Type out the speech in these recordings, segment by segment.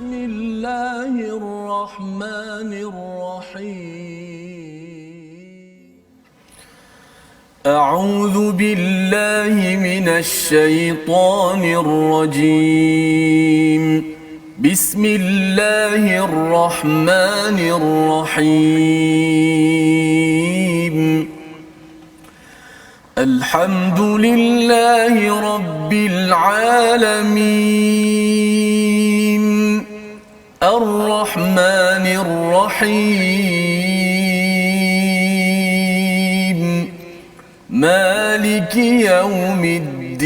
بسم الله الرحمن الرحيم أعوذ بالله من الشيطان الرجيم بسم الله الرحمن الرحيم الحمد لله رب العالمين الرحمن الرحيم مالك يوم الدين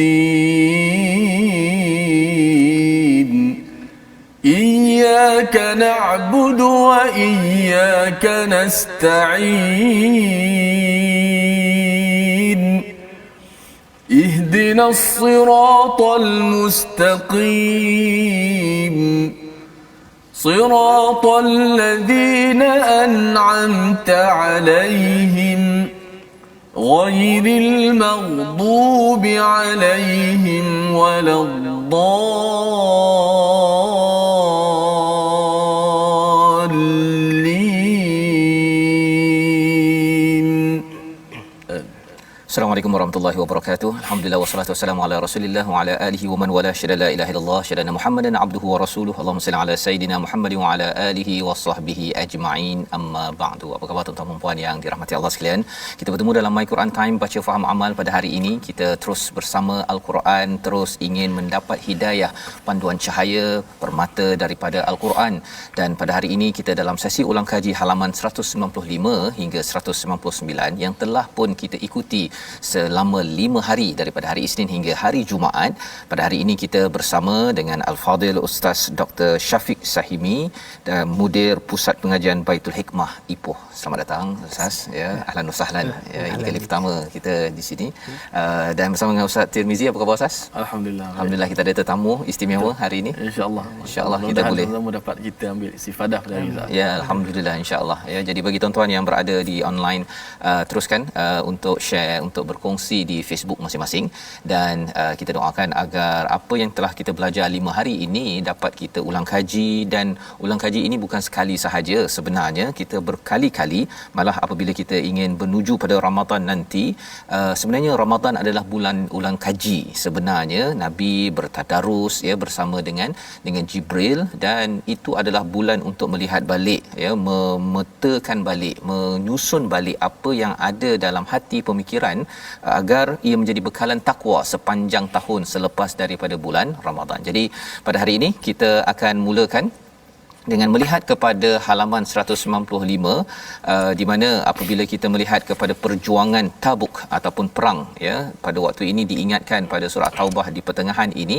إياك نعبد وإياك نستعين اهدنا الصراط المستقيم صراط الذين أنعمت عليهم غير المغضوب عليهم ولا الضالين. Assalamualaikum warahmatullahi wabarakatuh. Alhamdulillah wassalatu wassalamu ala Rasulillah wa ala alihi wa man wala syada la ilaha illallah syada Muhammadan abduhu wa rasuluhu. Allahumma salli ala sayidina Muhammad wa ala alihi wa sahbihi ajma'in. Amma ba'du. Apa khabar tuan-tuan dan puan yang dirahmati Allah sekalian? Kita bertemu dalam My Quran Time baca faham amal pada hari ini. Kita terus bersama Al-Quran, terus ingin mendapat hidayah, panduan cahaya permata daripada Al-Quran. Dan pada hari ini kita dalam sesi ulang kaji halaman 195 hingga 199 yang telah pun kita ikuti selama 5 hari daripada hari Isnin hingga hari Jumaat. Pada hari ini kita bersama dengan Al-Fadil Ustaz Dr. Syafiq Sahimi dan Mudir Pusat Pengajian Baitul Hikmah Ipoh. Selamat datang Ustaz ya. Ahlan wa sahlan. Ya, ini kali pertama kita di sini. Dan bersama dengan Ustaz Tirmizi. Apa khabar Ustaz? Alhamdulillah. Alhamdulillah kita ada tetamu istimewa hari ini. Insya-Allah. Insya-Allah kita boleh dapat kita ambil istifadah pada hari ini. Ya, alhamdulillah insya-Allah ya. Jadi bagi tuan-tuan yang berada di online teruskan untuk share, untuk berkongsi di Facebook masing-masing dan kita doakan agar apa yang telah kita belajar 5 hari ini dapat kita ulang kaji, dan ulang kaji ini bukan sekali sahaja, sebenarnya kita berkali-kali. Malah apabila kita ingin menuju pada Ramadan nanti, sebenarnya Ramadan adalah bulan ulang kaji. Sebenarnya Nabi bertadarus ya bersama dengan Jibril, dan itu adalah bulan untuk melihat balik ya, memetakan balik, menyusun balik apa yang ada dalam hati pemikiran agar ia menjadi bekalan takwa sepanjang tahun selepas daripada bulan Ramadan. Jadi pada hari ini kita akan mulakan dengan melihat kepada halaman 195 di mana apabila kita melihat kepada perjuangan Tabuk ataupun perang ya, pada waktu ini diingatkan pada surah Taubah di pertengahan ini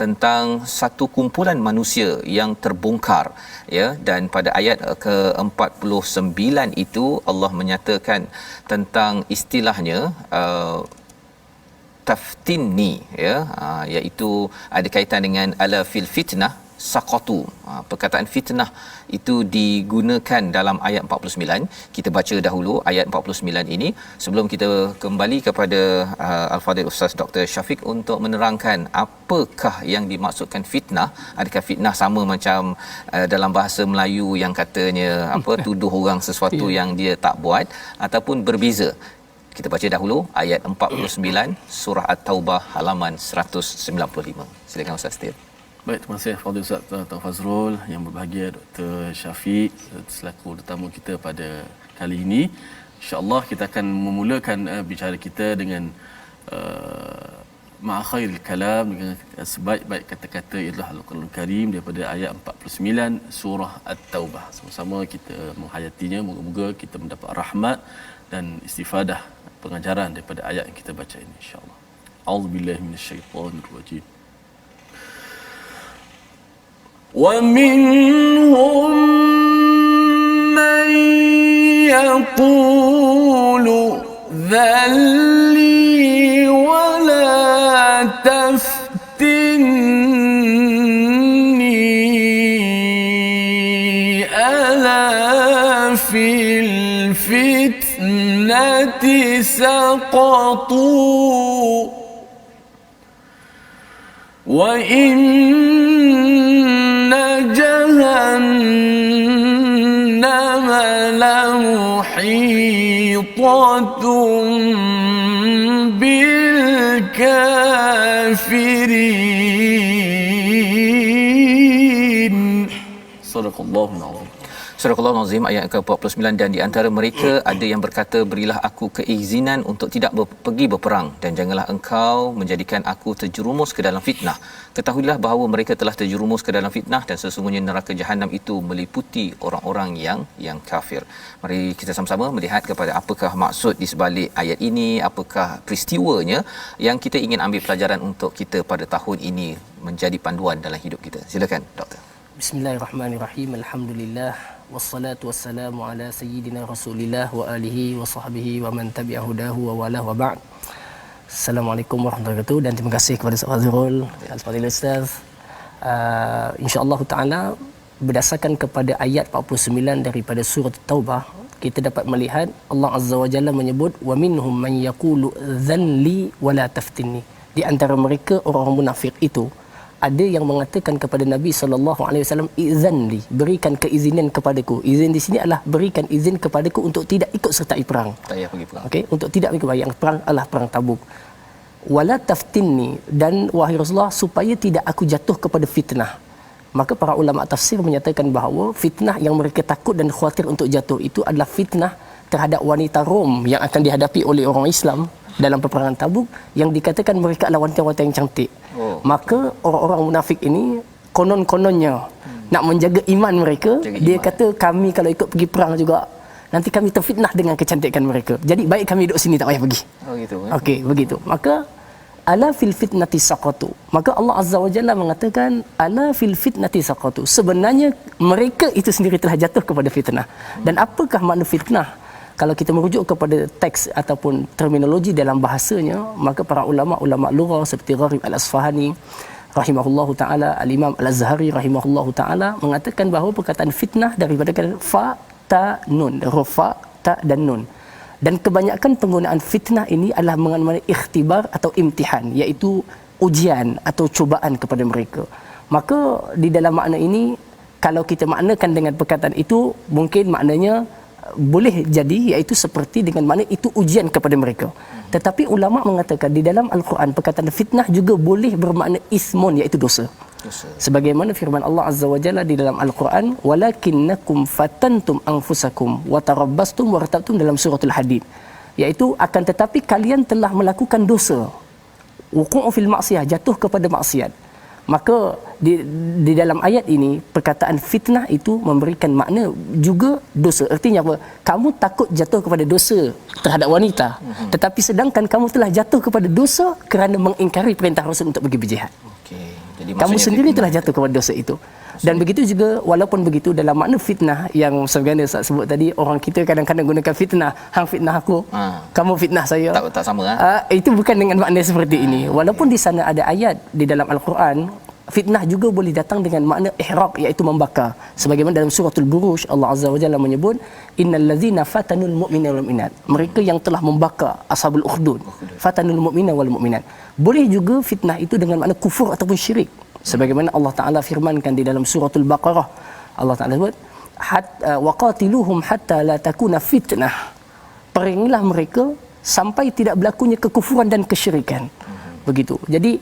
tentang satu kumpulan manusia yang terbongkar ya, dan pada ayat ke-49 itu Allah menyatakan tentang istilahnya taftinni ya, iaitu ada kaitan dengan ala fil fitnah saqatu. Perkataan fitnah itu digunakan dalam ayat 49. Kita baca dahulu ayat 49 ini sebelum kita kembali kepada Al-Fadil Ustaz Dr. Syafiq untuk menerangkan apakah yang dimaksudkan fitnah. Adakah fitnah sama macam dalam bahasa Melayu yang katanya apa, tuduh orang sesuatu yang dia tak buat, ataupun berbeza? Kita baca dahulu ayat 49 surah At-Taubah halaman 195. Silakan Ustaz Tir. Baik, terima kasih Fadil Ustaz Dr. Fazrul, yang berbahagia Dr. Syafiq selaku tetamu kita pada kali ini. InsyaAllah kita akan memulakan bicara kita dengan ma'akhairil kalam, dengan sebaik-baik kata-kata ialah Al-Quran Karim daripada ayat 49 surah At-Taubah. Sama-sama kita menghayatinya, moga-moga kita mendapat rahmat dan istifadah pengajaran daripada ayat yang kita baca ini insya-Allah. A'udzubillahi minasyaitonirrajim. ومنهم من يقول ذلي ولا تفتني ألا في الفتنة سقطوا وإن جهنم لمحيطة بالكافرين. صدق الله العظيم. Surah Al-Azim ayat ke-49, dan di antara mereka ada yang berkata, berilah aku keizinan untuk tidak pergi berperang, dan janganlah engkau menjadikan aku terjerumus ke dalam fitnah. Ketahuilah bahawa mereka telah terjerumus ke dalam fitnah, dan sesungguhnya neraka jahanam itu meliputi orang-orang yang kafir. Mari kita sama-sama melihat kepada apakah maksud di sebalik ayat ini, apakah peristiwanya yang kita ingin ambil pelajaran untuk kita pada tahun ini menjadi panduan dalam hidup kita. Silakan Doktor. Bismillahirrahmanirrahim. Alhamdulillah wassalatu wassalamu ala sayyidina Rasulillah wa alihi wa sahbihi wa man tabi'a hudahu wa wala wa ba'd. Assalamualaikum warahmatullahi wabarakatuh, dan terima kasih kepada Ustaz Fazrul, Al-Fadhil Ustaz. Insya-Allah taala berdasarkan kepada ayat 49 daripada surah Taubah, kita dapat melihat Allah Azza wa Jalla menyebut wa minhum man yaqulu dhanli wa la taftinni. Di antara mereka orang munafik itu ada yang mengatakan kepada Nabi SAW, izanli, berikan keizinan kepadaku. Izin di sini adalah berikan izin kepadaku untuk tidak ikut sertai perang. Tak payah pergi perang. Okey, untuk tidak pergi perang. Yang perang adalah perang Tabuk. Wala taftinni, dan wahai Rasulullah, supaya tidak aku jatuh kepada fitnah. Maka para ulama tafsir menyatakan bahawa fitnah yang mereka takut dan khawatir untuk jatuh itu adalah fitnah terhadap wanita Rom yang akan dihadapi oleh orang Islam dalam peperangan Tabuk, yang dikatakan mereka adalah wanita-wanita yang cantik. Maka orang-orang munafik ini konon-kononnya nak menjaga iman mereka, dia kata kami kalau ikut pergi perang juga nanti kami terfitnah dengan kecantikan mereka. Jadi baik kami duduk sini, tak payah pergi. Oh gitu. Okey, begitu. Maka ala fil fitnati saqatu. Maka Allah Azza wa Jalla mengatakan ala fil fitnati saqatu. Sebenarnya mereka itu sendiri telah jatuh kepada fitnah. Dan apakah makna fitnah? Kalau kita merujuk kepada teks ataupun terminologi dalam bahasanya, maka para ulama lughah seperti Gharib Al-Asfahani rahimahullahu taala, Al-Imam Al-Azhari rahimahullahu taala mengatakan bahawa perkataan fitnah daripada kata fa ta nun, fa ta dan nun. Dan kebanyakan penggunaan fitnah ini adalah mengenai ikhtibar atau imtihan, iaitu ujian atau cubaan kepada mereka. Maka di dalam makna ini, kalau kita maknakan dengan perkataan itu, mungkin maknanya boleh jadi iaitu seperti dengan makna itu ujian kepada mereka. Tetapi ulama mengatakan di dalam Al-Quran perkataan fitnah juga boleh bermakna ismun, iaitu dosa. Sebagaimana firman Allah Azza wa Jalla di dalam Al-Quran, walakinnakum fatantum anfusakum wa tarabbastum wartabtum, dalam surah Al-Hadid, iaitu akan tetapi kalian telah melakukan dosa, wuqu'u fil maksiyah, jatuh kepada maksiat. Maka di dalam ayat ini perkataan fitnah itu memberikan makna juga dosa. Artinya apa? Kamu takut jatuh kepada dosa terhadap wanita, tetapi sedangkan kamu telah jatuh kepada dosa kerana mengingkari perintah Rasul untuk pergi berjihad. Okey. Jadi Kamu sendiri telah jatuh kepada dosa itu. Dan begitu juga, walaupun begitu, dalam makna fitnah yang sebagaimana Ustaz sebut tadi, orang kita kadang-kadang gunakan fitnah, hang fitnah aku, kamu fitnah saya. Tak sama itu bukan dengan makna seperti ini. Walaupun di sana ada ayat di dalam Al-Quran, fitnah juga boleh datang dengan makna ihraq, iaitu membakar. Sebagaimana dalam suratul Buruj, Allah Azza wa Jalla menyebut innal ladzina fatanul mu'mina wal mu'minat, mereka yang telah membakar ashabul ukhdud, fatanul mu'mina wal mu'minat. Boleh juga fitnah itu dengan makna kufur ataupun syirik. Sebagaimana Allah Taala firmankan di dalam suratul Baqarah, Allah Taala sebut waqatiluhum hatta la takuna fitnah, perangilah mereka sampai tidak berlakunya kekufuran dan kesyirikan. Begitu. Jadi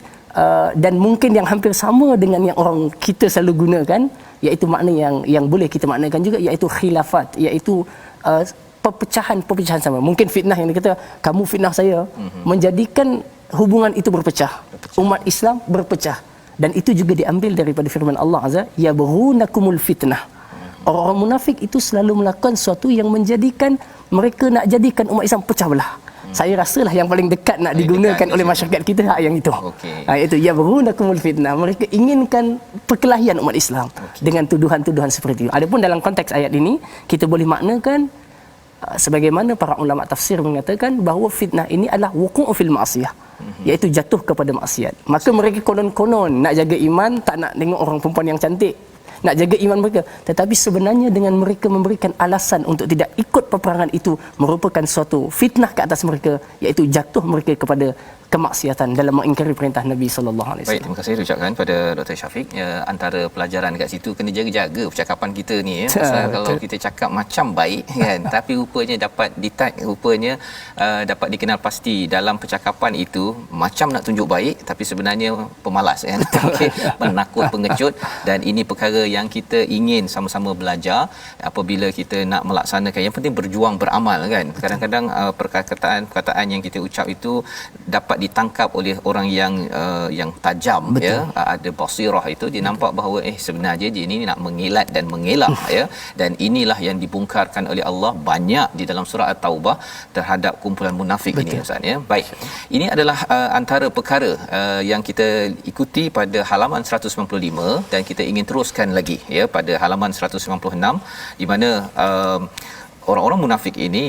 dan mungkin yang hampir sama dengan yang orang kita selalu gunakan, iaitu makna yang boleh kita maknakan juga, iaitu khilafat, iaitu perpecahan sama. Mungkin fitnah yang dikata kamu fitnah saya, menjadikan hubungan itu berpecah. Umat Islam berpecah. Dan itu juga diambil daripada firman Allah Azza, yabghunakumul fitnah. Orang-orang munafik itu selalu melakukan sesuatu yang menjadikan mereka nak jadikan umat Islam pecah belah. Saya rasalah yang paling dekat nak digunakan oleh masyarakat kita yang itu. Iaitu yabghunakumul fitnah. Mereka inginkan perkelahian umat Islam dengan tuduhan-tuduhan seperti itu. Adapun dalam konteks ayat ini, kita boleh maknakan sebagaimana para ulama tafsir mengatakan bahawa fitnah ini adalah wuqu'u fil ma'siyah, iaitu jatuh kepada maksiat. Maka mereka konon-konon nak jaga iman, tak nak tengok orang perempuan yang cantik, nak jaga iman mereka, tetapi sebenarnya dengan mereka memberikan alasan untuk tidak ikut peperangan itu merupakan suatu fitnah ke atas mereka, iaitu jatuh mereka kepada kemaksiatan dalam mengingkari perintah Nabi sallallahu alaihi Baik, wasallam. terima kasih ucapkan pada Dr. Syafiq. Antara pelajaran kat situ kena jaga-jaga percakapan kita ni ya. Pasal kalau kita cakap macam baik kan, tapi rupanya dapat detect, rupanya dapat dikenal pasti dalam percakapan itu macam nak tunjuk baik tapi sebenarnya pemalas kan. Okey, penakut, pengecut, dan ini perkara yang kita ingin sama-sama belajar apabila kita nak melaksanakan. Yang penting berjuang beramal kan. Kadang-kadang perkataan yang kita ucap itu dapat ditangkap oleh orang yang tajam. Betul. Ya, ada basirah itu dia nampak bahawa sebenarnya dia ini nak mengilat dan mengelak ya, dan inilah yang dibongkarkan oleh Allah banyak di dalam surah At-Taubah terhadap kumpulan munafik. Betul. Ini Ustaz ya. Baik, ini adalah antara perkara yang kita ikuti pada halaman 195 dan kita ingin teruskan lagi ya pada halaman 196 di mana orang-orang munafik ini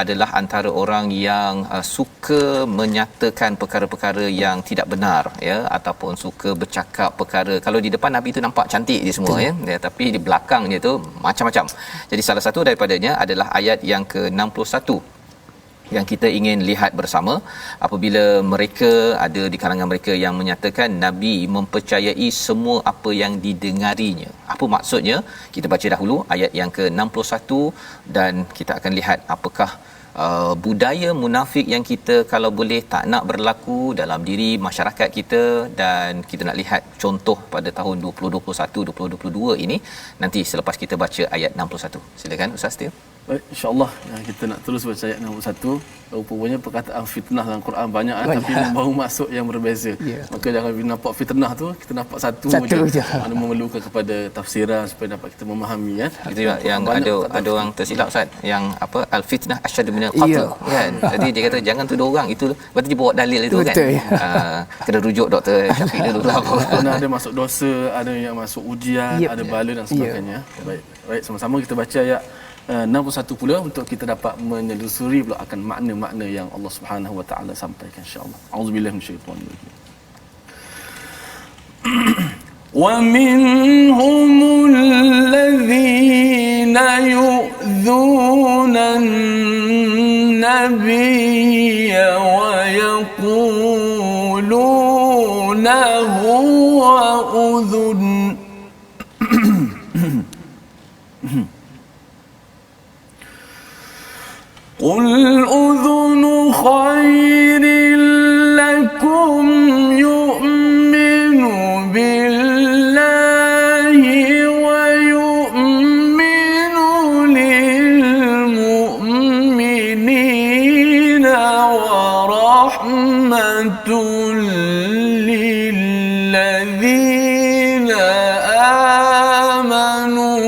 adalah antara orang yang suka menyatakan perkara-perkara yang tidak benar ya, ataupun suka bercakap perkara kalau di depan Nabi itu nampak cantik dia semua ya, tapi di belakangnya tu macam-macam. Jadi salah satu daripadanya adalah ayat yang ke-61 yang kita ingin lihat bersama, apabila mereka ada di kalangan mereka yang menyatakan Nabi mempercayai semua apa yang didengarinya. Apa maksudnya? Kita baca dahulu ayat yang ke-61 dan kita akan lihat apakah budaya munafik yang kita kalau boleh tak nak berlaku dalam diri masyarakat kita, dan kita nak lihat contoh pada tahun 2021 2022 ini nanti selepas kita baca ayat 61. Silakan Ustaz Teo. Baik, insya-Allah kita nak terus baca ayat 61. Rupanya perkataan fitnah dalam Quran banyak tapi membawa maksud yang berbeza. Maka jangan bila nampak fitnah tu kita nampak satu je. Mana memerlukan kepada tafsiran supaya dapat kita memahami ya. Itu yang ada orang tersilap Ustaz, yang apa al-fitnah asyaddu minal qatl kan. Jadi dia kata jangan tuduh orang, itu berarti dia bawa dalil itu kan. Kena rujuk Dr. Syafiq dulu lah. Kerana ada masuk dosa, ada yang masuk ujian, ada bala dan sebagainya. Baik, sama-sama kita baca ayat 61 pula untuk kita dapat menelusuri pula akan makna-makna yang Allah Subhanahu wa taala sampaikan insya-Allah. Auzubillahi minasyaitanir rajim. Wa minhumul ladzina yu'dzuna an-nabiyya wa yaquluna huwa udhun. قل أذن خير لكم يؤمن بالله ويؤمن للمؤمنين ورحمة للذين آمنوا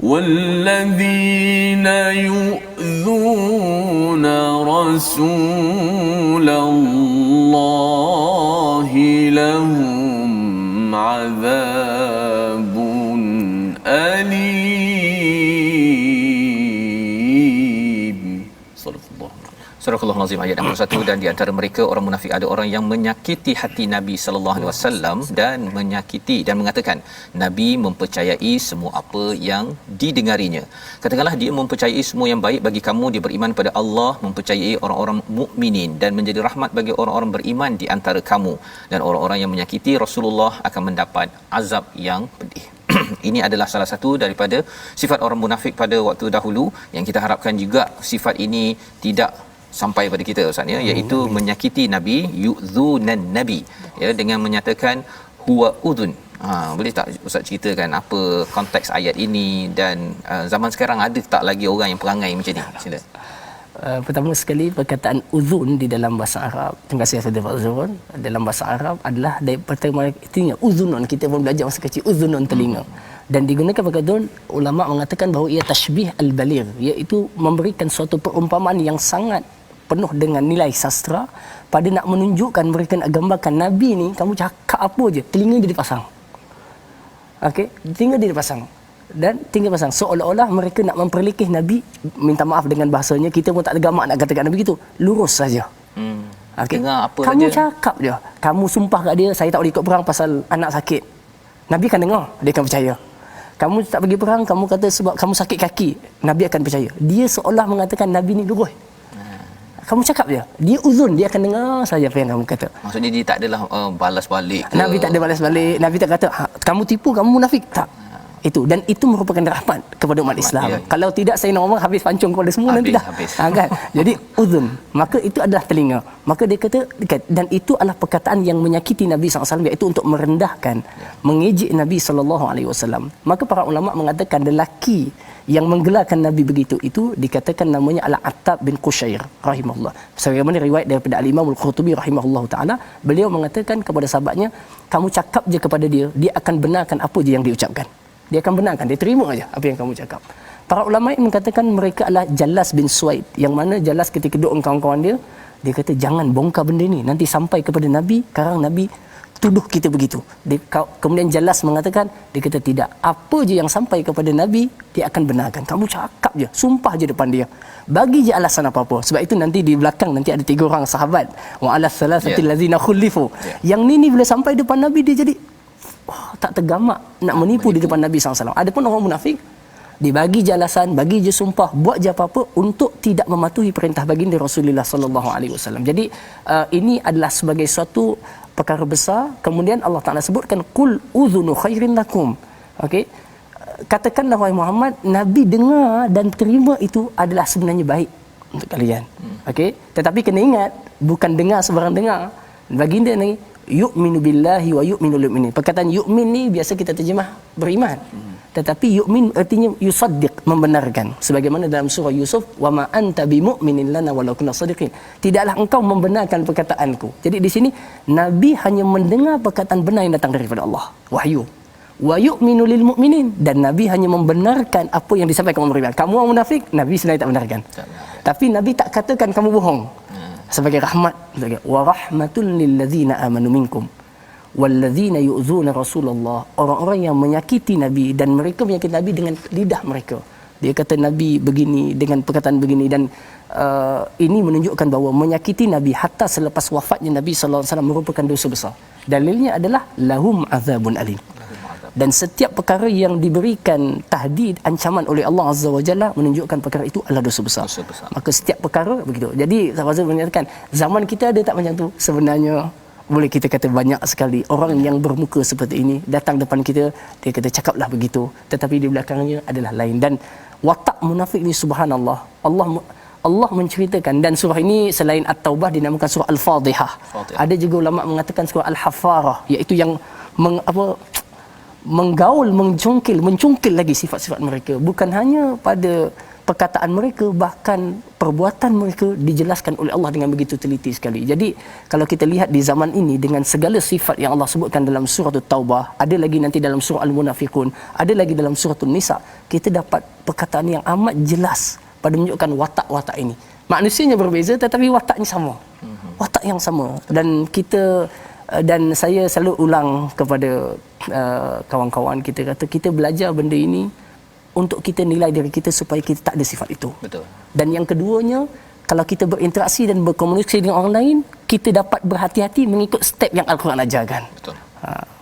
والذين يؤذون رسول الله لهم عذاب أليم. صدق الله. Surah Al-Azim ayat 61. Dan di antara mereka orang munafik ada orang yang menyakiti hati Nabi sallallahu alaihi wasallam dan menyakiti dan mengatakan Nabi mempercayai semua apa yang didengarinya. Katakanlah dia mempercayai semua yang baik bagi kamu, dia beriman pada Allah, mempercayai orang-orang mukminin dan menjadi rahmat bagi orang-orang beriman di antara kamu, dan orang-orang yang menyakiti Rasulullah akan mendapat azab yang pedih. Ini adalah salah satu daripada sifat orang munafik pada waktu dahulu yang kita harapkan juga sifat ini tidak sampai pada kita Ustaz ya, iaitu menyakiti Nabi, yu'dzunan nabi ya, dengan menyatakan huwa udhun. Boleh tak Ustaz ceritakan apa konteks ayat ini, dan zaman sekarang ada tak lagi orang yang perangai macam ni? Sila. Pertama sekali perkataan udhun di dalam bahasa Arab, terima kasih Saudara Fazrul, dalam bahasa Arab adalah dari pertama artinya udhunun, kita pun belajar masa kecil udhunun telinga. Dan digunakan perkataan ulama mengatakan bahawa ia tashbih al-baligh, iaitu memberikan suatu perumpamaan yang sangat penuh dengan nilai sastra pada nak menunjukkan, mereka nak gambarkan Nabi ni kamu cakap apa je telinga dia dipasang. Okey, telinga dia dipasang dan tinggal pasang, seolah-olah mereka nak memperlekeh Nabi. Minta maaf dengan bahasanya, kita pun tak ada gamak nak katakan Nabi gitu, lurus saja. Okey, kamu saja cakap je, kamu sumpah kat dia saya tak boleh ikut perang pasal anak sakit, Nabi kan dengar, dia akan percaya. Kamu tak pergi perang, kamu kata sebab kamu sakit kaki, Nabi akan percaya. Dia seolah mengatakan Nabi ni lurus. Kamu cakap je, dia uzun, dia akan dengar saja apa yang kamu kata. Maksudnya dia tak adalah balas balik ke? Nabi tak ada balas balik. Nabi tak kata kamu tipu, kamu munafik. Tak. Itu, dan itu merupakan rahmat kepada umat Islam. Ya. Kalau tidak Sayyidina Umar habis pancung kepada semua nanti dah. Kan? Jadi uzun, maka itu adalah telinga. Maka dia kata, dan itu adalah perkataan yang menyakiti Nabi SAW, iaitu untuk merendahkan, mengejek Nabi SAW. Maka para ulama mengatakan lelaki yang menggelarkan Nabi begitu itu dikatakan namanya Al-Attab bin Qushair rahimahullah. Sebagaimana riwayat daripada Al-Imam Al-Qurtubi rahimahullah taala, beliau mengatakan kepada sahabatnya, kamu cakap je kepada dia, dia akan benarkan apa je yang diucapkan. Dia akan benarkan, dia terima aja apa yang kamu cakap. Para ulama mengatakan mereka adalah Jallas bin Suwaid, yang mana Jallas ketika duduk dengan kawan-kawan dia, dia kata jangan bongkar benda ni, nanti sampai kepada Nabi, sekarang Nabi tuduh kita begitu. Kemudian Jallas mengatakan, dia kata tidak, apa je yang sampai kepada Nabi dia akan benarkan. Kamu cakap je, sumpah je depan dia, bagi je alasan apa-apa. Sebab itu nanti di belakang nanti ada 3 orang sahabat, wa alas salasatil ladzina khulifu. Yang ni bila sampai depan Nabi dia jadi tak tergamak nak menipu di depan Nabi SAW. Adapun orang munafik, dibagi je alasan, bagi je sumpah, buat je apa-apa untuk tidak mematuhi perintah baginda Rasulullah SAW. Jadi ini adalah sebagai suatu perkara besar. Kemudian Allah Taala sebutkan qul udhunu khairin lakum. Okey, katakanlah wahai Muhammad, Nabi dengar dan terima itu adalah sebenarnya baik untuk kalian. Okey, tetapi kena ingat, bukan dengar sebarang dengar. Baginda ni yu'minu billahi wa yu'minu lil mu'minin. Perkataan yu'min ni biasa kita terjemah beriman. Tetapi yu'min artinya yusaddiq, membenarkan. Sebagaimana dalam surah Yusuf, wa ma anta bimu'minin lana walau kunna shadiqin. Tidaklah engkau membenarkan perkataanku. Jadi di sini Nabi hanya mendengar perkataan benar yang datang daripada Allah, wahyu. Wa yu'minu lil mu'minin, dan Nabi hanya membenarkan apa yang disampaikan oleh beriman. Kamu orang munafik, Nabi sebenarnya tak benarkan. Tapi Nabi tak katakan kamu bohong. Sebagai rahmat, wa rahmatul lil ladzina amanu minkum walladzina yu'zuna Rasulullah. Orang-orang yang menyakiti Nabi, dan mereka menyakiti Nabi dengan lidah mereka. Dia kata Nabi begini dengan perkataan begini, dan ini menunjukkan bahawa menyakiti Nabi hatta selepas wafatnya Nabi sallallahu alaihi wasallam merupakan dosa besar. Dalilnya adalah lahum azabun alim. Dan setiap perkara yang diberikan tahdid, ancaman oleh Allah Azza wa Jalla, menunjukkan perkara itu adalah dosa besar. Maka setiap perkara begitu. Jadi sahabat menyatakan zaman kita ada tak macam tu? Sebenarnya boleh kita kata banyak sekali orang yang bermuka seperti ini datang depan kita, dia kata cakaplah begitu, tetapi di belakangnya adalah lain. Dan watak munafik ni subhanallah, Allah menceritakan, dan surah ini selain At-Taubah dinamakan surah Al-Fadhihah. Ada juga ulama mengatakan surah Al-Haffarah, iaitu yang menggaul, mencungkil lagi sifat-sifat mereka. Bukan hanya pada perkataan mereka, bahkan perbuatan mereka dijelaskan oleh Allah dengan begitu teliti sekali. Jadi kalau kita lihat di zaman ini dengan segala sifat yang Allah sebutkan dalam surah At-Taubah, ada lagi nanti dalam surah Al-Munafiqun, ada lagi dalam surah An-Nisa, kita dapat perkataan yang amat jelas pada menunjukkan watak-watak ini. Manusianya berbeza tetapi wataknya sama. Watak yang sama. Dan kita, dan saya selalu ulang kepada kawan-kawan kita, kata kita belajar benda ini untuk kita nilai diri kita supaya kita tak ada sifat itu. Betul. Dan yang keduanya, kalau kita berinteraksi dan berkomunikasi dengan orang lain, kita dapat berhati-hati mengikut step yang Al-Quran ajarkan. Betul.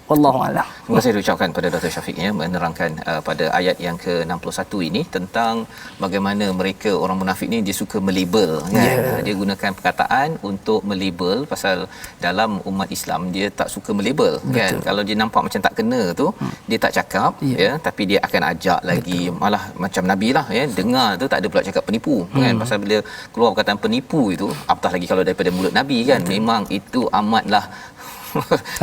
Wallahu a'lam. Terima kasih diucapkan pada Dr. Syafiq menerangkan pada ayat yang ke-61 ini tentang bagaimana mereka orang munafik ni dia suka melabel kan. Dia gunakan perkataan untuk melabel, pasal dalam umat Islam dia tak suka melabel kan. Kalau dia nampak macam tak kena tu, dia tak cakap ya, tapi dia akan ajak lagi. Malah macam Nabi lah ya, dengar tu tak ada pula cakap penipu kan. Pasal bila keluar perkataan penipu itu, apatah lagi kalau daripada mulut Nabi kan, memang itu amatlah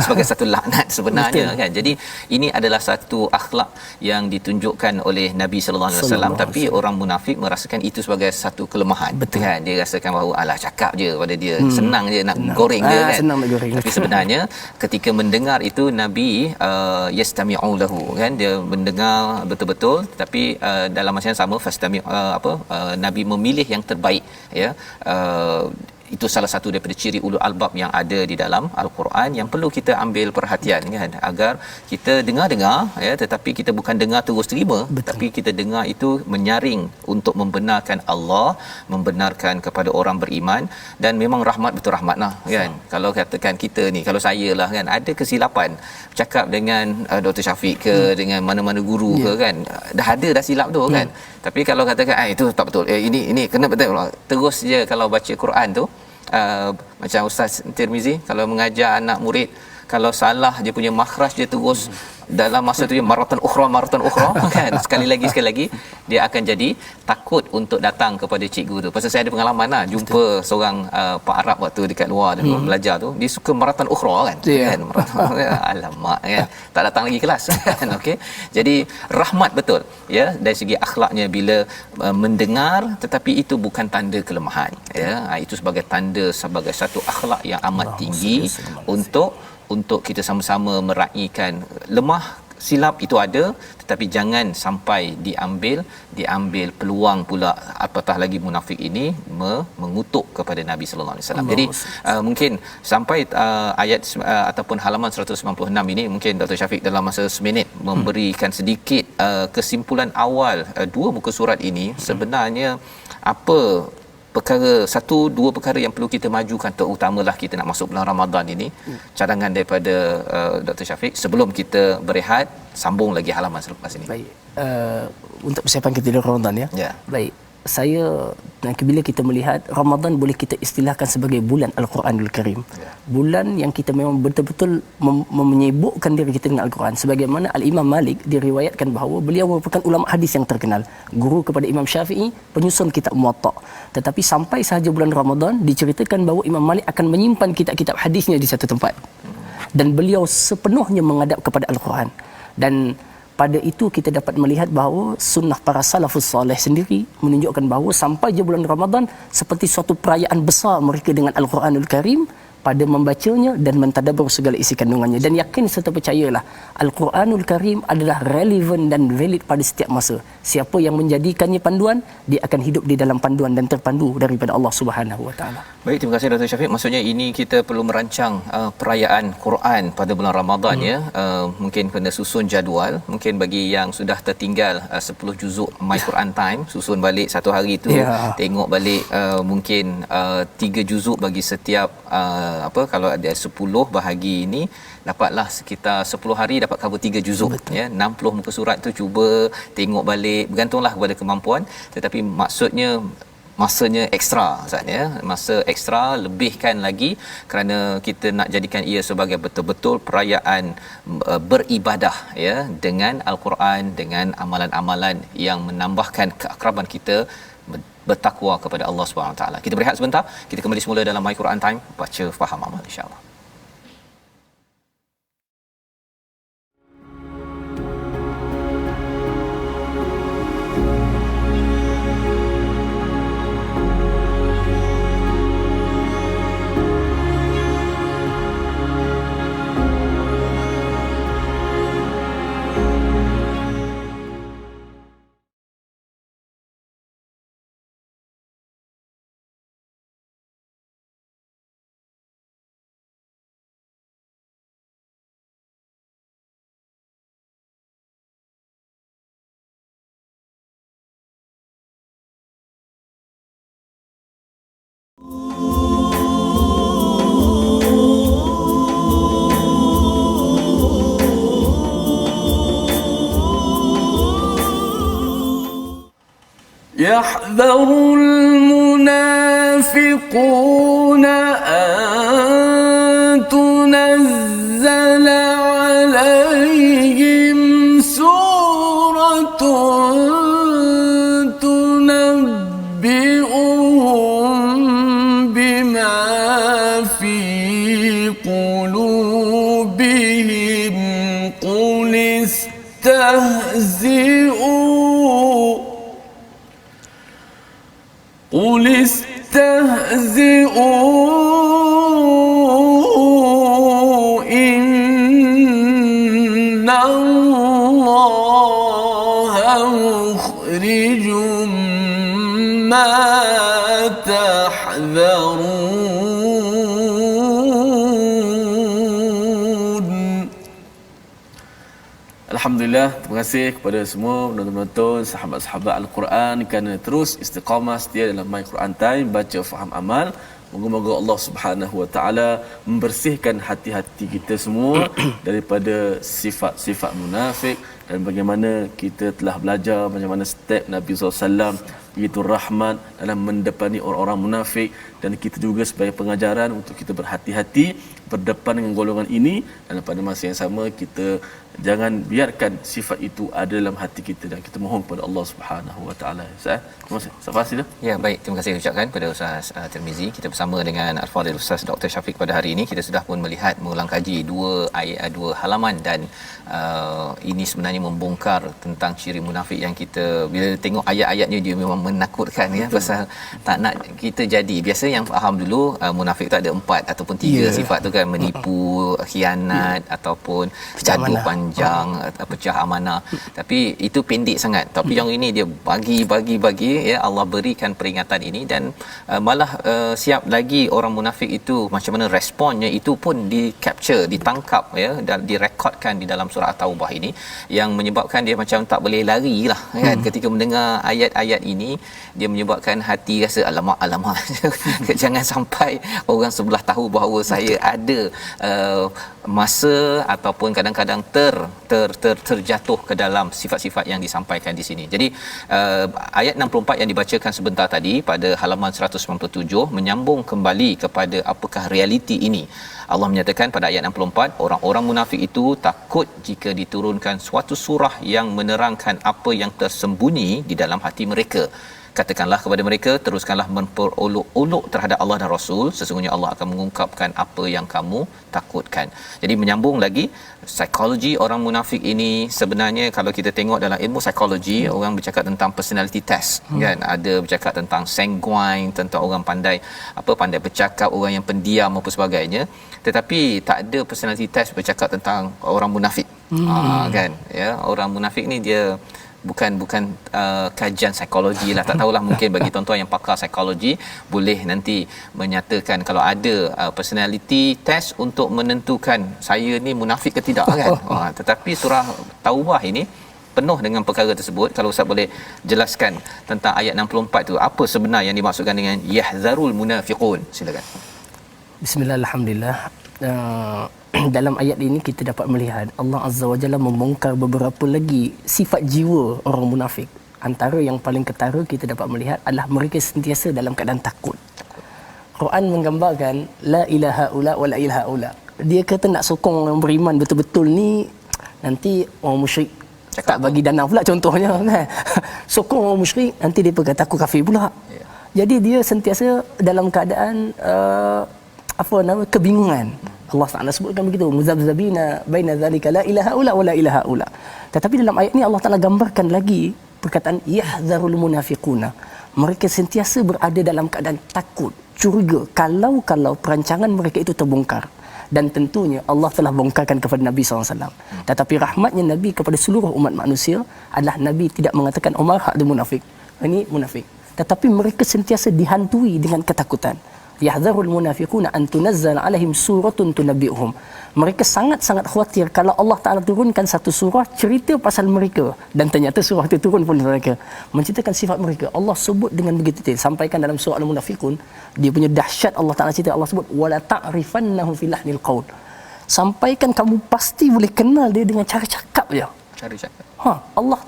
sebagai satu laknat sebenarnya. Betul. Kan. Jadi ini adalah satu akhlak yang ditunjukkan oleh Nabi sallallahu alaihi wasallam, tapi orang munafik merasakan itu sebagai satu kelemahan. Betul. Kan, dia rasakan bahawa alah cakap je pada dia, senang je nak goreng dia kan. Senang nak goreng. Tapi sebenarnya ketika mendengar itu Nabi yastami'u lahu kan, dia mendengar betul-betul, tapi dalam masa yang sama Nabi memilih yang terbaik ya. itu salah satu daripada ciri ulul albab yang ada di dalam al-Quran yang perlu kita ambil perhatian kan, agar kita dengar ya, tetapi kita bukan dengar terus terima. Betul. Tapi kita dengar itu menyaring untuk membenarkan Allah, membenarkan kepada orang beriman, dan memang rahmat betul rahmat lah kan. Kalau katakan kita ni, kalau saya lah kan, ada kesilapan cakap dengan Dr. Syafiq ke dengan mana-mana guru ke kan, dah silap tu kan. Tapi kalau katakan itu tak betul, ini kena betul, terus je kalau baca Quran tu macam Ustaz Tirmizi kalau mengajar anak murid, kalau salah dia punya makhraj dia terus dalam masa tu maratan ukhra kan, sekali lagi dia akan jadi takut untuk datang kepada cikgu tu. Pasal saya ada pengalaman lah jumpa seorang Pak Arab waktu dekat luar dulu belajar tu, dia suka maratan ukhra kan, kan alamak kan, tak datang lagi kelas kan. Okey, jadi rahmat betul ya dari segi akhlaknya bila mendengar, tetapi itu bukan tanda kelemahan ya. Itu sebagai tanda, sebagai satu akhlak yang amat tinggi untuk kita sama-sama meraihkan. Lemah silap itu ada, tetapi jangan sampai diambil peluang pula, apatah lagi munafik ini mengutuk kepada Nabi sallallahu alaihi wasallam. Jadi mungkin sampai ayat ataupun halaman 196 ini, mungkin Dr. Syafiq dalam masa seminit memberikan sedikit kesimpulan awal dua muka surat ini. Sebenarnya apa dua perkara yang perlu kita majukan, terutamalah kita nak masuk bulan Ramadan ini. Cadangan daripada Dr. Syafiq sebelum kita berehat, sambung lagi halaman selepas ini. Baik, untuk persiapan kita di Ramadan ya. Baik, saya bila kita melihat Ramadan boleh kita istilahkan sebagai bulan Al-Quranul Karim. Bulan yang kita memang betul-betul menyibukkan diri kita dengan Al-Quran. Sebagaimana Al-Imam Malik diriwayatkan bahawa beliau merupakan ulama hadis yang terkenal, guru kepada Imam Syafi'i, penyusun kitab Muwatta. Tetapi sampai sahaja bulan Ramadan diceritakan bahawa Imam Malik akan menyimpan kitab-kitab hadisnya di satu tempat. Dan beliau sepenuhnya menghadap kepada Al-Quran. Dan pada itu kita dapat melihat bahawa sunnah para salafus soleh sendiri menunjukkan bahawa sampai je bulan Ramadan seperti suatu perayaan besar mereka dengan Al-Quranul Karim pada membacanya dan mentadabbur segala isi kandungannya. Dan yakin serta percayalah Al-Quranul Karim adalah relevan dan valid pada setiap masa. Siapa yang menjadikannya panduan, dia akan hidup di dalam panduan dan terpandu daripada Allah Subhanahu Wa Taala. Baik, terima kasih Dr. Syafiq. Maksudnya ini kita perlu merancang perayaan Quran pada bulan Ramadan ya. Mungkin kena susun jadual. Mungkin bagi yang sudah tertinggal 10 juzuk My Quran Time, susun balik satu hari tu, tengok balik mungkin 3 juzuk bagi setiap kalau ada 10 bahagi ini, dapatlah sekitar 10 hari dapat cover 3 juzuk. Betul. Ya, 60 muka surat tu cuba tengok balik, bergantunglah kepada kemampuan, tetapi maksudnya masanya ekstra Ustaz ya, masa ekstra lebihkan lagi, kerana kita nak jadikan ia sebagai betul-betul perayaan beribadah ya, dengan Al-Quran, dengan amalan-amalan yang menambahkan keakraban kita bertakwa kepada Allah Subhanahu Wa Taala. Kita berehat sebentar, kita kembali semula dalam My Quran Time, baca faham amal insya-Allah. يحذر المنافقون أن تنزل عليهم سورة تنبئهم بما في قلوبهم قل استهزئوا إن الله مخرج ما تحذرون Alhamdulillah, terima kasih kepada semua penonton-penonton, sahabat-sahabat Al-Quran kerana terus istiqamah setia dalam My Quran Time, baca, faham, amal. Moga-moga Allah Subhanahu Wa Taala membersihkan hati-hati kita semua daripada sifat-sifat munafik, dan bagaimana kita telah belajar macam mana step Nabi SAW begitu rahmat dalam mendepani orang-orang munafik, dan kita juga sebagai pengajaran untuk kita berhati-hati berdepan dengan golongan ini, dan pada masa yang sama kita jangan biarkan sifat itu ada dalam hati kita, dan kita mohon kepada Allah Subhanahu Wa Taala. Terima kasih. Safas sila. Ya, baik, terima kasih ucapkan kepada Ustaz Tirmizi. Kita bersama dengan Al-Fadhil Ustaz Dr. Syafiq pada hari ini. Kita sudah pun melihat mengulang kaji dua halaman, dan ini sebenarnya membongkar tentang ciri munafik yang kita bila tengok ayat-ayatnya dia memang menakutkan ya, pasal tak nak kita jadi biasa yang faham dulu munafik tu ada 4 ataupun 3 sifat tu kan, menipu, khianat ataupun gaduh panjang, pecah amanah. Tapi itu pendek sangat. Tapi yang ini dia bagi ya, Allah berikan peringatan ini, dan malah siap lagi orang munafik itu macam mana responnya itu pun di capture, ditangkap ya, dan direkodkan di dalam surah At-Taubah ini, yang menyebabkan dia macam tak boleh lari lah kan. Ketika mendengar ayat-ayat ini, dia menyebabkan hati rasa alamak jangan sampai orang sebelah tahu bahawa saya ada masa ataupun kadang-kadang terjatuh ke dalam sifat-sifat yang disampaikan di sini. Jadi ayat 64 yang dibacakan sebentar tadi pada halaman 197 menyambung kembali kepada apakah realiti ini. Allah menyatakan pada ayat 64, orang-orang munafik itu takut jika diturunkan suatu surah yang menerangkan apa yang tersembunyi di dalam hati mereka. Katakanlah kepada mereka, teruskanlah memperolok-olok terhadap Allah dan Rasul, sesungguhnya Allah akan mengungkapkan apa yang kamu takutkan. Jadi menyambung lagi, psikologi orang munafik ini sebenarnya kalau kita tengok dalam ilmu psikologi, orang bercakap tentang personality test kan, ada bercakap tentang sanguine, tentang orang pandai bercakap, orang yang pendiam apa sebagainya, tetapi tak ada personality test bercakap tentang orang munafik. Kan ya, orang munafik ni dia bukan kajian psikologi lah, tak tahulah, mungkin bagi tuan-tuan yang pakar psikologi boleh nanti menyatakan kalau ada personality test untuk menentukan saya ni munafik ke tidak kan. Tetapi surah Taubah ini penuh dengan perkara tersebut. Kalau Ustaz boleh jelaskan tentang ayat 64 tu, apa sebenar yang dimaksudkan dengan yahzarul munafiqun, silakan. Bismillahirrahmanirrahim. Dalam ayat ini kita dapat melihat Allah Azza wa Jalla membongkar beberapa lagi sifat jiwa orang munafik. Antara yang paling ketara kita dapat melihat adalah mereka sentiasa dalam keadaan takut. Quran menggambarkan la ilaha illa wa la ilaha illa. Dia kata nak sokong orang beriman betul-betul ni, nanti orang musyrik tak bagi dana pula contohnya kan. Sokong orang musyrik, nanti dia berkata aku kafir pula. Jadi dia sentiasa dalam keadaan kebingungan. Allah Taala sebutkan begitu, muzabzabina baina zalika la ilaha illa wa la ilaha illa. Tetapi dalam ayat ini Allah Taala gambarkan lagi perkataan yahzarul munafiquna. Mereka sentiasa berada dalam keadaan takut, curiga kalau perancangan mereka itu terbongkar. Dan tentunya Allah telah bongkarkan kepada Nabi SAW. Tetapi rahmatnya Nabi kepada seluruh umat manusia adalah Nabi tidak mengatakan Umar hak munafik, ini munafik. Tetapi mereka sentiasa dihantui dengan ketakutan. Yahzarul munafiquna an tunazzal alaihim suratun tunabbi'uhum. Mereka sangat-sangat khawatir kalau Allah Taala turunkan satu surah cerita pasal mereka, dan ternyata surah itu turun pun mereka menceritakan sifat mereka. Allah sebut dengan begitu detail, sampaikan dalam surah Al-Munafiqun dia punya dahsyat. Allah Taala cerita, Allah sebut wala ta'rifannahu fil lahnil qaul. Sampaikan kamu pasti boleh kenal dia dengan cara cakap je. Cara cakap. Allah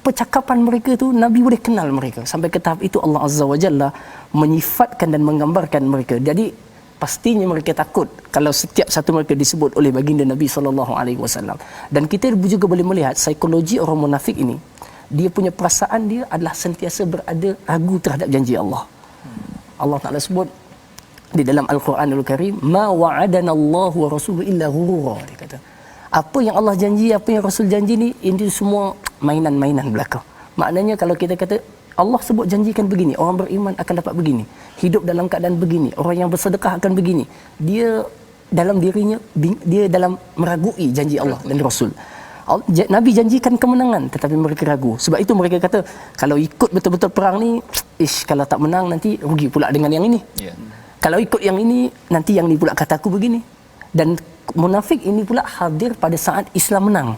percakapan mereka tu Nabi boleh kenal mereka. Sampai ke tahap itu Allah Azza wa Jalla menyifatkan dan menggambarkan mereka. Jadi pastinya mereka takut kalau setiap satu mereka disebut oleh baginda Nabi SAW. Dan kita juga boleh melihat psikologi orang munafik ini. Dia punya perasaan dia adalah sentiasa berada ragu terhadap janji Allah. Allah Ta'ala sebut di dalam Al-Quranul Karim, ma wa'adana Allah wa rasuluhu illa ghurura. Dia kata, apa yang Allah janji, apa yang Rasul janji ni, ini semua mainan-mainan belaka. Maknanya kalau kita kata Allah sebut janjikan begini, orang beriman akan dapat begini, hidup dalam keadaan begini, orang yang bersedekah akan begini, dia dalam dirinya, dia dalam meragui janji Allah dan Rasul. Nabi janjikan kemenangan tetapi mereka ragu. Sebab itu mereka kata kalau ikut betul-betul perang ni, kalau tak menang nanti rugi pula dengan yang ini. Kalau ikut yang ini, nanti yang ni pula kata aku begini. Dan munafik ini pula hadir pada saat Islam menang.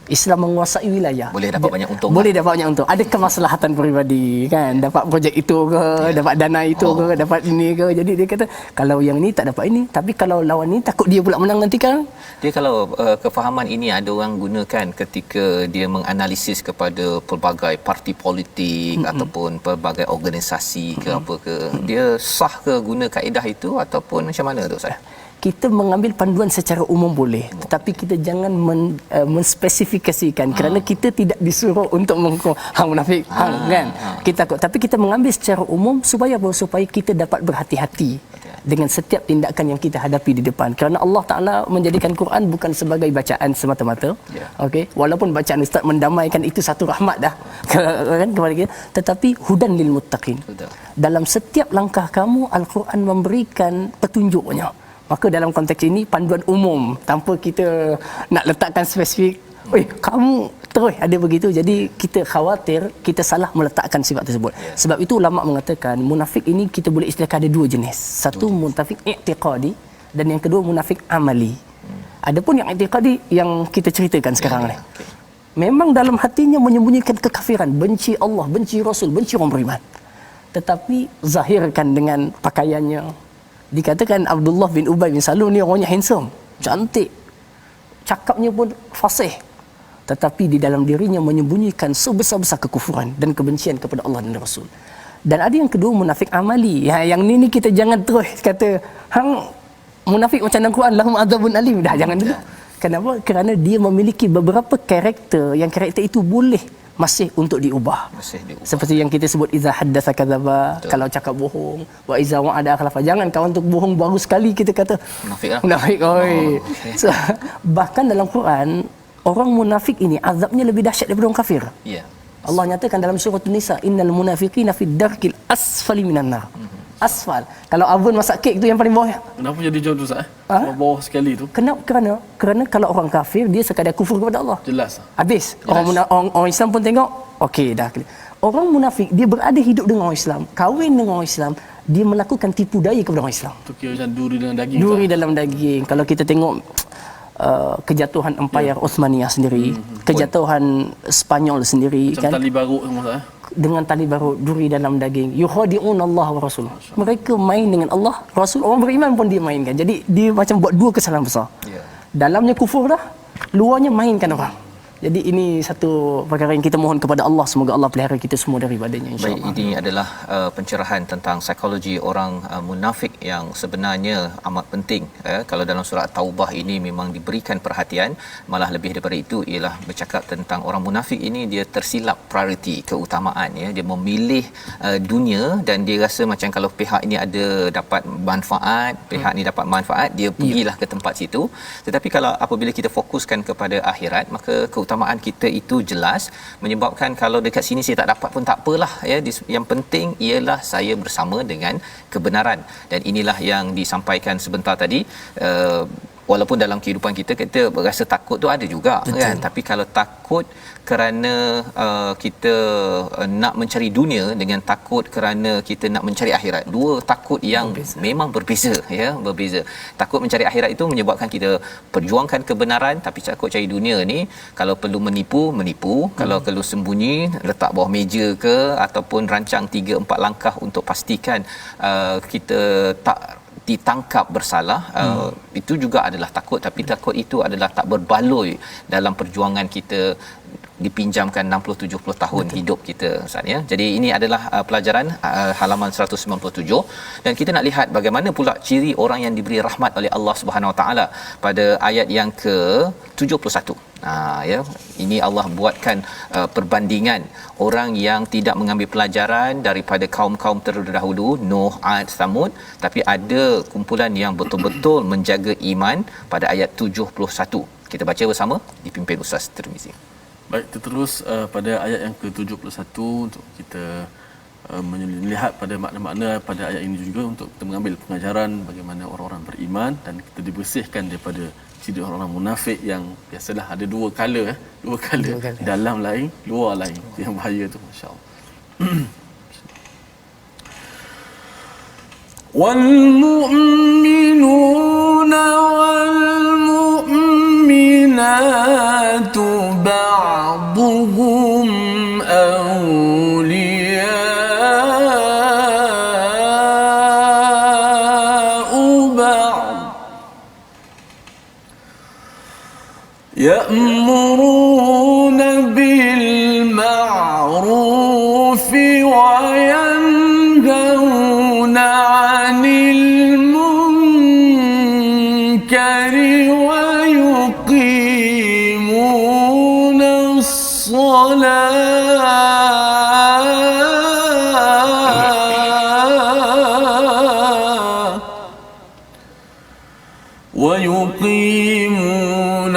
Islam menguasai wilayah. Boleh dapat banyak untung. Boleh dapat banyak untung. Ada kemaslahatan peribadi kan, dapat projek itu ke, dapat dana itu ke, dapat ini ke. Jadi dia kata kalau yang ni tak dapat ini, tapi kalau lawan ni takut dia pula menang nanti kan. Dia kalau kefahaman ini ada orang gunakan ketika dia menganalisis kepada pelbagai parti politik ataupun pelbagai organisasi ke apa ke. Dia sah ke guna kaedah itu ataupun macam mana tu Ustaz? Kita mengambil panduan secara umum boleh, tetapi kita jangan menspesifikasikan kerana kita tidak disuruh untuk mengukur hang munafik kan. Kita tapi kita mengambil secara umum supaya apa? Supaya kita dapat berhati-hati dengan setiap tindakan yang kita hadapi di depan, kerana Allah Taala menjadikan Quran bukan sebagai bacaan semata-mata. Okey, walaupun bacaan ustaz mendamaikan, itu satu rahmat dah kan kepada kita, tetapi hudan lil muttaqin. Dalam setiap langkah kamu Al-Quran memberikan petunjuknya. Maka dalam konteks ini panduan umum tanpa kita nak letakkan spesifik, kamu terus ada begitu, jadi kita khawatir kita salah meletakkan sifat tersebut. Sebab itu ulama mengatakan munafik ini kita boleh istilahkan ada dua jenis. Satu munafik i'tiqadi dan yang kedua munafik amali. Adapun yang i'tiqadi yang kita ceritakan sekarang ni. Memang dalam hatinya menyembunyikan kekafiran, benci Allah, benci Rasul, benci orang beriman. Tetapi zahirkan dengan pakaiannya. Dikatakan Abdullah bin Ubay bin Salul ni orangnya handsome, cantik, cakapnya pun fasih, tetapi di dalam dirinya menyembunyikan sebesar-besar kekufuran dan kebencian kepada Allah dan Rasul. Dan ada yang kedua munafik amali. Yang ni kita jangan terus kata hang munafik macam dalam Quran lahum adzabun alim, dah jangan dulu. Kenapa? Kerana dia memiliki beberapa karakter yang karakter itu boleh masih untuk diubah. Seperti yang kita sebut iza haddatsa kadzaba, kalau cakap bohong, wa iza wa'ada akhlafa. Jangan kawan untuk bohong baru sekali kita kata munafik lah. Munafik. So, bahkan dalam Quran orang munafik ini azabnya lebih dahsyat daripada orang kafir. Allah nyatakan dalam surah An-Nisa, innal munafiqina fid darkil asfali minan nar. Asfal. Kalau oven masak kek tu yang paling bawah. Kenapa jadi jauh tu Ustaz? Bawah sekali tu. Kerana kalau orang kafir dia sekadar kufur kepada Allah. Jelas. Habis. Orang Islam pun tengok, okey dah. Orang munafik dia berada hidup dengan orang Islam, kahwin dengan orang Islam, dia melakukan tipu daya kepada orang Islam. Tu kira macam duri dalam daging. Duri dalam daging. Kalau kita tengok kejatuhan Empire Osmaniyah sendiri, kejatuhan Spanyol sendiri macam kan. Tali baruk sama dengan tali baruk, duri dalam daging. Yukhadi'un Allah wa Rasul. Mereka main dengan Allah, Rasul. Orang beriman pun dia mainkan. Jadi dia macam buat dua kesalahan besar. Dalamnya kufur dah, luarnya mainkan orang. Jadi ini satu perkara yang kita mohon kepada Allah, semoga Allah pelihara kita semua daripadanya, insya-Allah. Baik, ini adalah pencerahan tentang psikologi orang munafik yang sebenarnya amat penting. Kalau dalam surah Taubah ini memang diberikan perhatian, malah lebih daripada itu ialah bercakap tentang orang munafik ini dia tersilap prioriti, keutamaan ya. Dia memilih dunia dan dia rasa macam kalau pihak ini ada dapat manfaat, pihak ni dapat manfaat, dia pergilah ke tempat situ. Tetapi kalau apabila kita fokuskan kepada akhirat, maka keutamaan kita itu jelas, menyebabkan kalau dekat sini saya tak dapat pun tak apalah ya. Yang penting ialah saya bersama dengan kebenaran. Dan inilah yang disampaikan sebentar tadi. Walaupun dalam kehidupan kita berasa takut tu ada juga. Betul. Kan, tapi kalau takut kerana kita nak mencari dunia dengan takut kerana kita nak mencari akhirat, dua takut yang memang berbeza ya, berbeza. Takut mencari akhirat itu menyebabkan kita perjuangkan kebenaran, tapi takut cari dunia ni kalau perlu menipu, kalau perlu sembunyi letak bawah meja ke, ataupun rancang 3-4 langkah untuk pastikan kita tak ditangkap bersalah. Itu juga adalah takut, tapi takut itu adalah tak berbaloi dalam perjuangan kita dipinjamkan 60-70 tahun hidup kita Ustaz ya. Jadi ini adalah pelajaran halaman 197, dan kita nak lihat bagaimana pula ciri orang yang diberi rahmat oleh Allah Subhanahu Wa Taala pada ayat yang ke-71. Ya, ini Allah buatkan perbandingan orang yang tidak mengambil pelajaran daripada kaum-kaum terdahulu, Nuh, Ad, Samud, tapi ada kumpulan yang betul-betul menjaga iman pada ayat 71. Kita baca bersama dipimpin Ustaz Tirmizi. Baik, terus pada ayat yang ke-71 untuk kita melihat pada makna-makna pada ayat ini juga, untuk kita mengambil pengajaran bagaimana orang-orang beriman dan kita dibersihkan daripada ciri orang munafik yang biasalah ada dua color, dalam lain, luar lain. Yang bahaya tu, masya-Allah. Wal mu'minuna wal mu'minatu أولياء بعض يأمرون بالمعروف وينهون عن المنكر ويقيمون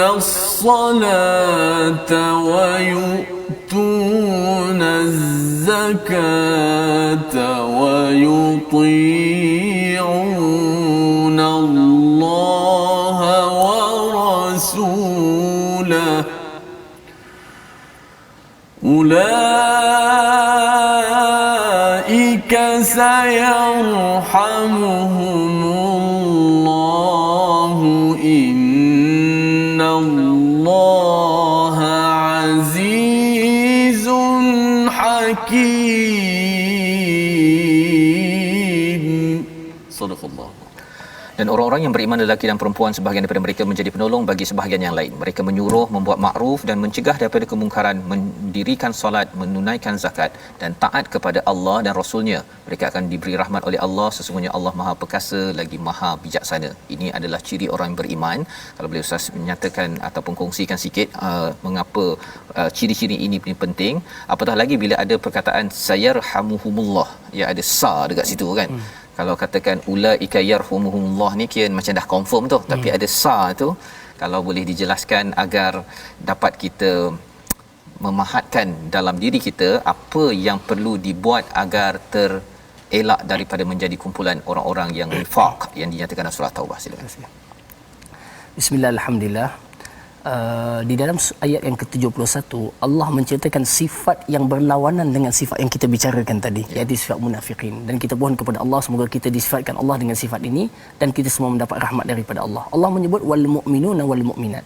الصلاة ويؤتون الزكاة ويطيعون الله ورسوله أولئك سيرحمهم الله إن الله عزيز حكيم. صدق الله. Dan orang-orang yang beriman lelaki dan perempuan sebahagian daripada mereka menjadi penolong bagi sebahagian yang lain. Mereka menyuruh membuat makruf dan mencegah daripada kemungkaran, mendirikan solat, menunaikan zakat dan taat kepada Allah dan Rasulnya. Mereka akan diberi rahmat oleh Allah. Sesungguhnya Allah Maha Perkasa lagi Maha Bijaksana. Ini adalah ciri orang yang beriman. Kalau boleh Ustaz menyatakan ataupun kongsikan sikit mengapa ciri-ciri ini penting. Apatah lagi bila ada perkataan sayarhamuhumullah, ya ada sa dekat situ kan. Kalau katakan ulaika yarhumuhumullah ni kira macam dah confirm tu, tapi ada sa tu, kalau boleh dijelaskan agar dapat kita memahatkan dalam diri kita apa yang perlu dibuat agar terelak daripada menjadi kumpulan orang-orang yang nifaq yang dinyatakan dalam surah Taubah. Silakan. Bismillah, alhamdulillah. Di dalam ayat yang ke-71 Allah menceritakan sifat yang berlawanan dengan sifat yang kita bicarakan tadi, iaitu sifat munafikin, dan kita mohon kepada Allah semoga kita disifatkan Allah dengan sifat ini dan kita semua mendapat rahmat daripada Allah. Allah menyebut wal mu'minuna wal mu'minat,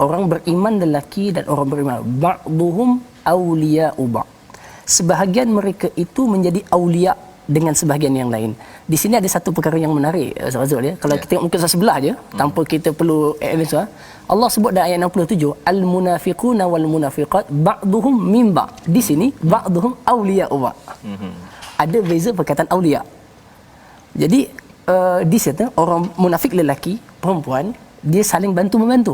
orang beriman lelaki dan orang beriman ba'duhum awliya'u ba'd, sebahagian mereka itu menjadi awliya dengan sebahagian yang lain. Di sini ada satu perkara yang menarik, Ustaz Azul, ya. Kalau kita tengok muka sebelah je tanpa kita perlu analisa, Allah sebut dalam ayat 67 al-munafiquna wal munafiqat ba'duhum min ba'd. Di sini ba'duhum awliya'u ba'd. Ada beza perkataan awliya. Jadi di situ orang munafik lelaki, perempuan, dia saling bantu membantu.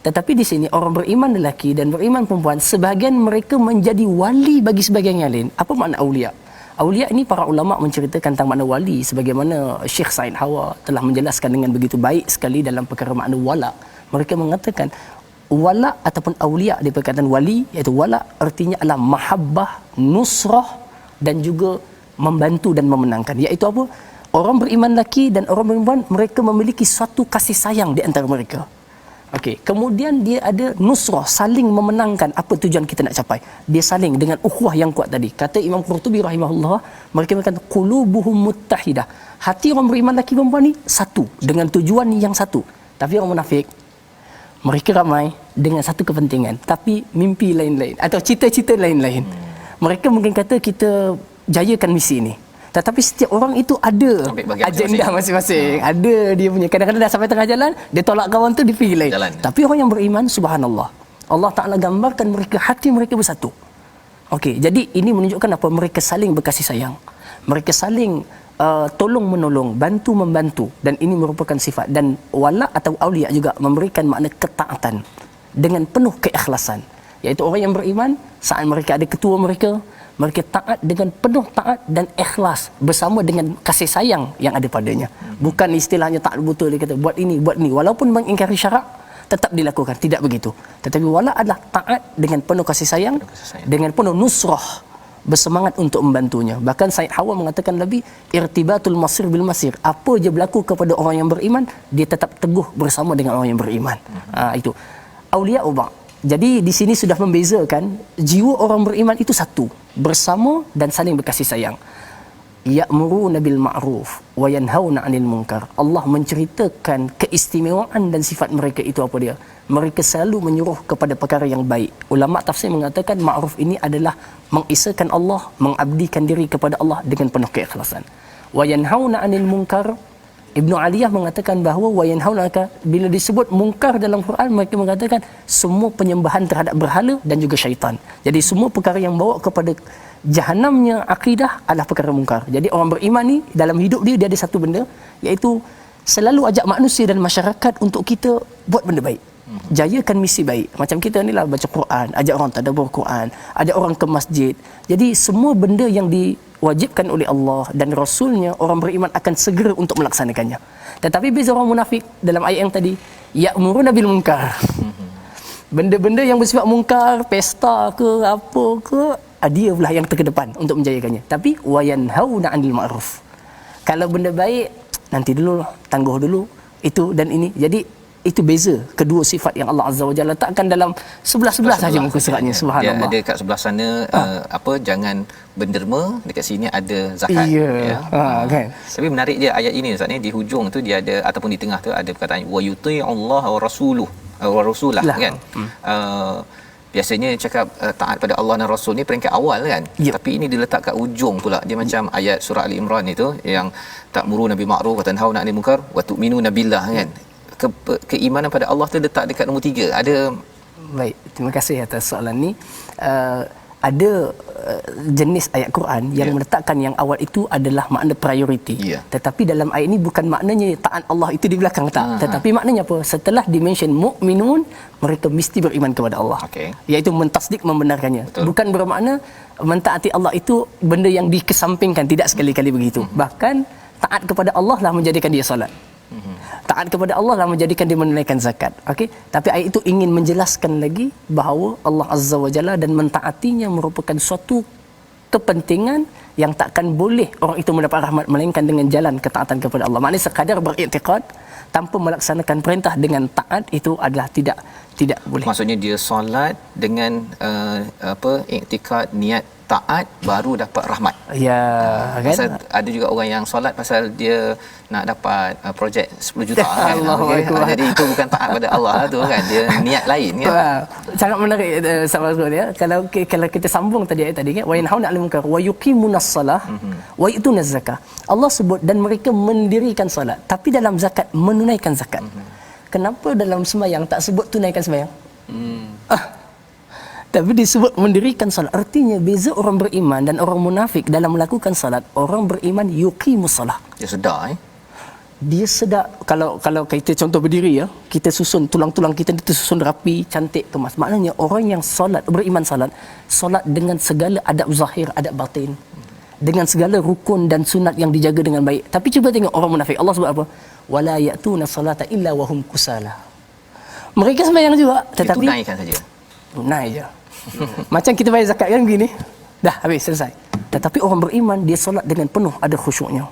Tetapi di sini orang beriman lelaki dan beriman perempuan, sebahagian mereka menjadi wali bagi sebahagian yang lain. Apa makna awliya? Awliya ini para ulama menceritakan tentang makna wali sebagaimana Syekh Said Hawa telah menjelaskan dengan begitu baik sekali dalam perkara makna wala. Mereka mengatakan wala ataupun awliya di perkataan wali, iaitu wala artinya adalah mahabbah, nusrah dan juga membantu dan memenangkan. Iaitu apa? Orang beriman lelaki dan orang beriman mereka memiliki suatu kasih sayang di antara mereka. Okey, kemudian dia ada nusrah, saling memenangkan apa tujuan kita nak capai. Dia saling dengan ukhuwah yang kuat tadi. Kata Imam Qurtubi rahimahullah, mereka mengatakan qulubuhum muttahidah. Hati orang beriman lelaki perempuan ni satu dengan tujuan yang satu. Tapi orang munafik, mereka ramai dengan satu kepentingan tapi mimpi lain-lain atau cita-cita lain-lain. Mereka mungkin kata kita jayakan misi ini, tetapi setiap orang itu ada agenda masing-masing. Ada dia punya. Kadang-kadang dah sampai tengah jalan, dia tolak kawan tu, dia pergi lain. Tapi orang yang beriman, subhanallah, Allah Ta'ala gambarkan mereka, hati mereka bersatu. Okey, jadi ini menunjukkan apa? Mereka saling berkasih sayang. Mereka saling tolong-menolong, bantu-membantu, dan ini merupakan sifat. Dan wala atau awliya juga memberikan makna ketaatan dengan penuh keikhlasan. Iaitu orang yang beriman, saat mereka ada ketua mereka, mereka taat dengan penuh taat dan ikhlas bersama dengan kasih sayang yang ada padanya. Bukan istilahnya taat betul, dia kata buat ini, buat ini, walaupun mengingkari syarak tetap dilakukan, tidak begitu. Tetapi wala adalah taat dengan penuh kasih sayang, dengan penuh nusrah, bersemangat untuk membantunya. Bahkan Said Hawa mengatakan lebih, irtibatul masir bil masir, apa je berlaku kepada orang yang beriman, dia tetap teguh bersama dengan orang yang beriman. Itu auliya ubah. Jadi di sini sudah membezakan jiwa orang beriman itu satu, bersama dan saling berkasih sayang. Ya'muruna bil ma'ruf wa yanhauna 'anil munkar. Allah menceritakan keistimewaan dan sifat mereka itu apa dia? mereka selalu menyuruh kepada perkara yang baik. Ulama tafsir mengatakan ma'ruf ini adalah mengisahkan Allah, mengabdikan diri kepada Allah dengan penuh keikhlasan. Wa yanhauna 'anil munkar, Ibnu Aliyah mengatakan bahawa wa yanhaunaka, bila disebut mungkar dalam Quran, mereka mengatakan semua penyembahan terhadap berhala dan juga syaitan. Jadi semua perkara yang bawa kepada jahanamnya akidah adalah perkara mungkar. Jadi orang beriman ni dalam hidup dia ada satu benda, iaitu selalu ajak manusia dan masyarakat untuk kita buat benda baik. Jayakan misi baik. Macam kita ni lah baca Quran, ajak orang tadabbur Quran, ajak orang ke masjid. Jadi semua benda yang diwajibkan oleh Allah dan Rasulnya, orang beriman akan segera untuk melaksanakannya. Tetapi beza orang munafik dalam ayat yang tadi, ya'muruna bil munkar. Benda-benda yang bersifat mungkar, pesta ke apa ke, dia pula yang terkedepan untuk menjayakannya. Tapi wa yanhauna 'anil ma'ruf. Kalau benda baik, nanti dulu, tangguh dulu itu dan ini. Jadi itu beza kedua sifat yang Allah Azza wa Jalla letakkan dalam sebelah-sebelah saja muka suratnya. Subhanallah. Dia ada kat sebelah sana jangan benderma, dekat sini ada zakat. Ya. Kan. Tapi menarik dia ayat ini Ustaz ni, di hujung tu dia ada, ataupun di tengah tu ada perkataan wa yuti'ullaha wa rasuluh wa rasulah kan. Biasanya cakap taat pada Allah dan Rasul ni peringkat awal kan. Tapi ini diletak kat ujung pula. Dia macam ayat surah Ali Imran itu yang ta'muruna bil ma'ruf wa tanhauna 'anil munkar wa tu'minuna billah kan. Keimanan pada Allah tu letak dekat nombor 3. Ada. Baik, terima kasih atas soalan ni. Ada jenis ayat Quran yang meletakkan yang awal itu adalah makna priority. Tetapi dalam ayat ini bukan maknanya taat Allah itu di belakang, tak. Tetapi maknanya apa? Setelah dimention mukminun, mereka mesti beriman kepada Allah. Iaitu mentasdik, membenarkannya. Betul. Bukan bermakna mentaati Allah itu benda yang dikesampingkan, tidak sekali-kali begitu. Bahkan taat kepada Allah lah menjadikan dia solat. Taat kepada Allah lah menjadikan dia menunaikan zakat. Okey, tapi ayat itu ingin menjelaskan lagi bahawa Allah Azza wa Jalla dan mentaatinya merupakan suatu kepentingan yang takkan boleh orang itu mendapat rahmat melainkan dengan jalan ketaatan kepada Allah. Maknanya sekadar beriktikad tanpa melaksanakan perintah dengan taat itu adalah tidak boleh. Maksudnya dia solat dengan iktikad niat taat baru dapat rahmat. Ya, kan? Pasal ada juga orang yang solat pasal dia nak dapat projek 10 juta kan. Jadi itu bukan taat pada Allah tu kan. Dia niat lain kan. Sangat menarik sahabat-sahabat ya. Kalau kita sambung tadi ayat tadi kan, wa yanhauna 'anil munkar wa yuqimunas salah wa yu'tunaz zakah. Allah sebut dan mereka mendirikan solat, tapi dalam zakat menunaikan zakat. Kenapa dalam sembahyang tak sebut tunaikan sembahyang? Tapi disebut mendirikan salat. Artinya beza orang beriman dan orang munafik dalam melakukan salat. Orang beriman yuqimus salah. Dia sedar Dia sedar. Kalau kita contoh berdiri ya, kita susun tulang-tulang kita tersusun rapi, cantik, kemas. Maknanya orang yang solat, beriman solat dengan segala adab zahir, adab batin. Dengan segala rukun dan sunat yang dijaga dengan baik. Tapi cuba tengok orang munafik. Allah sebut apa? Wala ya'tuna salata illa wa hum kusala. Mereka sembahyang juga, tetapi tunaikan saja. Tunai je. Macam kita bayar zakat kan begini. Dah habis, selesai. Tetapi orang beriman dia solat dengan penuh ada khusyuknya,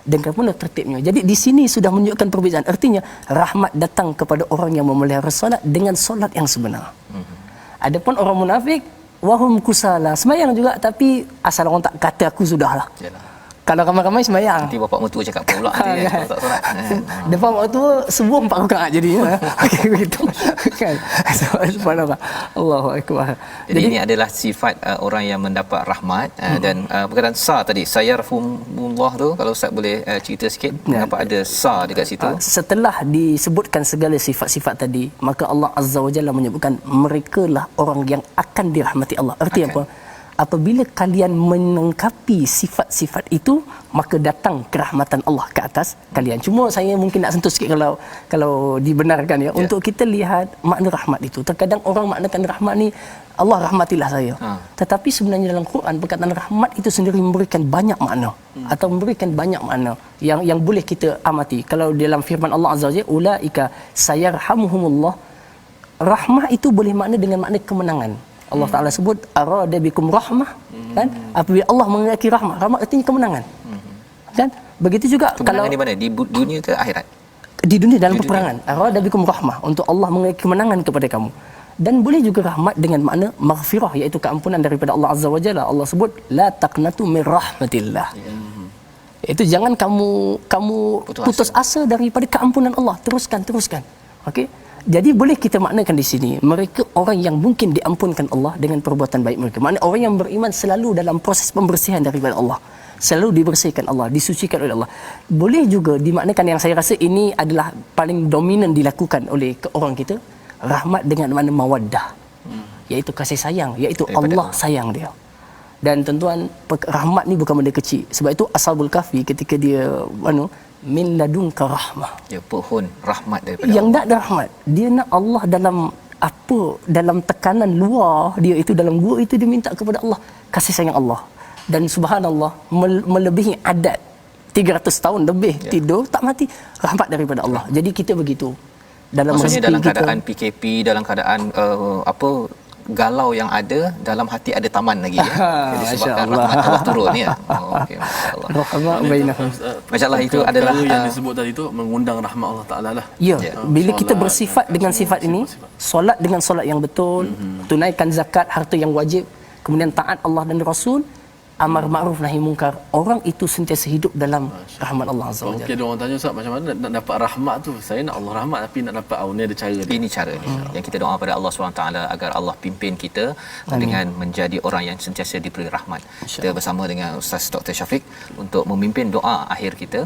dengan penuh tertibnya. Jadi di sini sudah menunjukkan perbezaan. Artinya rahmat datang kepada orang yang memelihara solat dengan solat yang sebenar. Adapun orang munafik wahum kusala, sembahyang juga tapi asal orang tak kata aku sudahlah. Kalau ramai-ramai sembahyang, nanti bapak mertua cakap pula nanti kalau tak solat. Depan bapak mertua semua 4 rakaat jadi. Okey begitu. Kan. Subhanallah. Allahu akbar. Jadi ini adalah sifat orang yang mendapat rahmat dan perkataan sa tadi, sayarfumullah tu, kalau Ustaz boleh cerita sikit mengapa ada sa dekat situ. Setelah disebutkan segala sifat-sifat tadi, maka Allah Azza wa Jalla menyebutkan merekalah orang yang akan dirahmati Allah. Artinya apa? Apabila kalian melengkapi sifat-sifat itu, maka datang kerahmatan Allah ke atas kalian. Cuma saya mungkin nak sentuh sikit kalau dibenarkan ya, untuk kita lihat makna rahmat itu. Terkadang orang maknakan rahmat ni Allah rahmatilah saya. Tetapi sebenarnya dalam Quran perkataan rahmat itu sendiri memberikan banyak makna atau memberikan banyak makna yang boleh kita amati. Kalau dalam firman Allah Azza wa Jalla, ulaika sayarhamuhumullah, rahmah itu boleh makna dengan makna kemenangan. Allah Ta'ala sebut arada bikum rahmah, kan? Apabila Allah menghendaki rahmat, rahmat artinya kemenangan. Kan? Begitu juga kemenangan kalau di mana? Di dunia ke akhirat? Di dunia dalam peperangan. Arada bikum rahmah, untuk Allah menghendaki kemenangan kepada kamu. Dan boleh juga rahmat dengan makna maghfirah, iaitu keampunan daripada Allah Azza wa Jalla. Allah sebut la taqnatu min rahmatillah. Itu jangan kamu putus asa daripada keampunan Allah. Teruskan. Okey? Jadi boleh kita maknakan di sini, mereka orang yang mungkin diampunkan Allah dengan perbuatan baik mereka. Maknanya orang yang beriman selalu dalam proses pembersihan daripada Allah. Selalu dibersihkan Allah, disucikan oleh Allah. Boleh juga dimaknakan, yang saya rasa ini adalah paling dominan dilakukan oleh orang kita, rahmat dengan makna mawaddah. Iaitu kasih sayang, iaitu Daripada Allah sayang dia. Dan tuan-tuan, rahmat ni bukan benda kecil. Sebab itu Ashabul Kahfi ketika dia min ladunka rahmah. Ya, pohon rahmat daripada Yang Allah. nak ada rahmat, dia nak Allah dalam tekanan luar dia itu, dalam gua itu dia minta kepada Allah kasih sayang Allah. Dan subhanallah, melebihi adat 300 tahun lebih tidur tak mati, rahmat daripada Allah. Jadi kita begitu dalam Maksudnya rezeki dalam kita, keadaan PKP, dalam keadaan galau yang ada, dalam hati ada taman lagi ya. Jadi sebabkan Masya Allah. rahmat Allah turun ya. Okey, masya-Allah. rahmat bainahum. Masya-Allah, itu adalah yang disebut tadi tu mengundang rahmat Allah Taala lah. Ya, bila kita solat, bersifat dengan sifat ini, solat dengan solat yang betul, tunaikan zakat, harta yang wajib, kemudian taat Allah dan Rasul, amar ma'ruf nahi munkar, orang itu sentiasa hidup dalam rahmat Allah Azza wa Okey, Jalla. ada orang tanya, Ustaz, macam mana nak dapat rahmat tu? Saya nak Allah rahmat tapi nak dapat ni ada cara dia. Ini cara ni yang kita doa pada Allah SWT agar Allah pimpin kita dengan menjadi orang yang sentiasa diberi rahmat. Kita bersama dengan Ustaz Dr. Syafiq untuk memimpin doa akhir kita,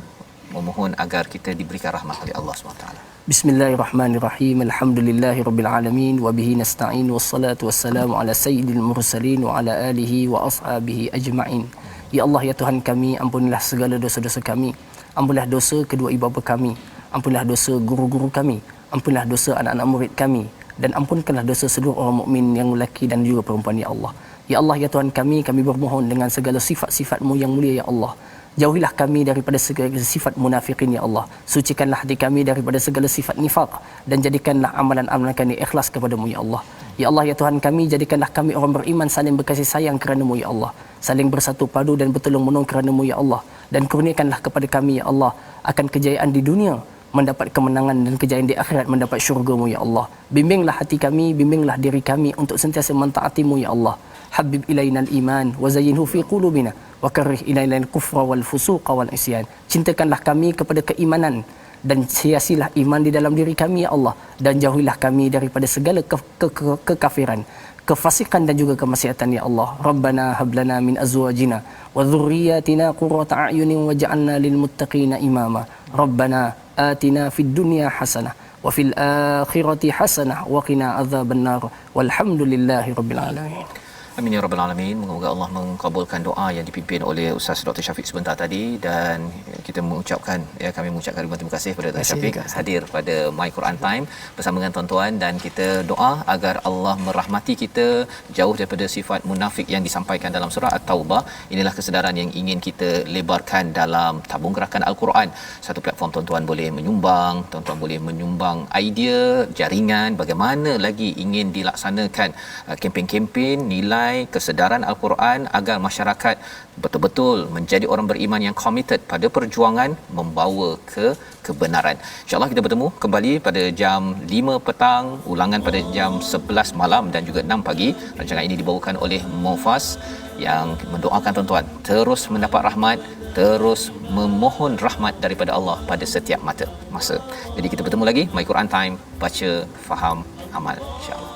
memohon agar kita diberikan rahmat oleh Allah SWT. Bismillahirrahmanirrahim. Alhamdulillahirabbil alamin wa bihi nasta'in wassalatu wassalamu ala sayyidil mursalin wa ala alihi wa ashabihi ajma'in. Ya Allah, ya Tuhan kami, ampunilah segala dosa-dosa kami. Ampunilah dosa kedua ibu bapa kami. Ampunilah dosa guru-guru kami. Ampunilah dosa anak-anak murid kami, dan ampunkanlah dosa seluruh orang mukmin yang lelaki dan juga perempuan, ya Allah. Ya Allah, ya Tuhan kami bermohon dengan segala sifat-sifat-Mu yang mulia, ya Allah. Jauhilah kami daripada segala sifat munafikin, ya Allah. Sucikanlah hati kami daripada segala sifat nifaq, dan jadikanlah amalan-amalan kami ikhlas kepadamu, ya Allah. Ya Allah, ya Tuhan kami, jadikanlah kami orang beriman saling berkasih sayang kerana-Mu, ya Allah. Saling bersatu padu dan bertolong menolong kerana-Mu, ya Allah. Dan kurniakanlah kepada kami, ya Allah, akan kejayaan di dunia, mendapat kemenangan, dan kejayaan di akhirat, mendapat syurga-Mu, ya Allah. Bimbinglah hati kami, bimbinglah diri kami untuk sentiasa mentaati-Mu, ya Allah. Habib ilainal iman wa zayyinhu fi qulubina wa karrih ilainal kufra wal fusuqa wal isyan. Cintakanlah kami kepada keimanan dan hiasilah iman di dalam diri kami, ya Allah, dan jauhilah kami daripada segala kekafiran, kefasikan dan juga kemaksiatan, ya Allah. Rabbana hab lana min azwajina wa dhurriyyatina qurrata a'yunin waj'alna lil muttaqina imama. Rabbana atina fid dunya hasanah wa fil akhirati hasanah wa qina adzabannar. Walhamdulillahi rabbil alamin. Amin ya rabbal alamin. Moga Allah mengabulkan doa yang dipimpin oleh Ustaz Dr. Syafiq sebentar tadi, dan kita mengucapkan kami mengucapkan ribuan terima kasih kepada Dr. Syafiq hadir pada My Quran Time bersama dengan tuan-tuan, dan kita doa agar Allah merahmati kita jauh daripada sifat munafik yang disampaikan dalam surah At-Taubah. Inilah kesedaran yang ingin kita lebarkan dalam tabung gerakan Al-Quran. Satu platform tuan-tuan boleh menyumbang, tuan-tuan boleh menyumbang idea, jaringan bagaimana lagi ingin dilaksanakan kempen-kempen nilai kesedaran Al-Quran agar masyarakat betul-betul menjadi orang beriman yang committed pada perjuangan membawa kebenaran. InsyaAllah kita bertemu kembali pada jam 5 petang, ulangan pada jam 11 malam dan juga 6 pagi. Rancangan ini dibawakan oleh Mufas yang mendoakan tuan-tuan terus mendapat rahmat, terus memohon rahmat daripada Allah pada setiap masa. Jadi kita bertemu lagi My Quran Time, baca, faham, amal, insya-Allah.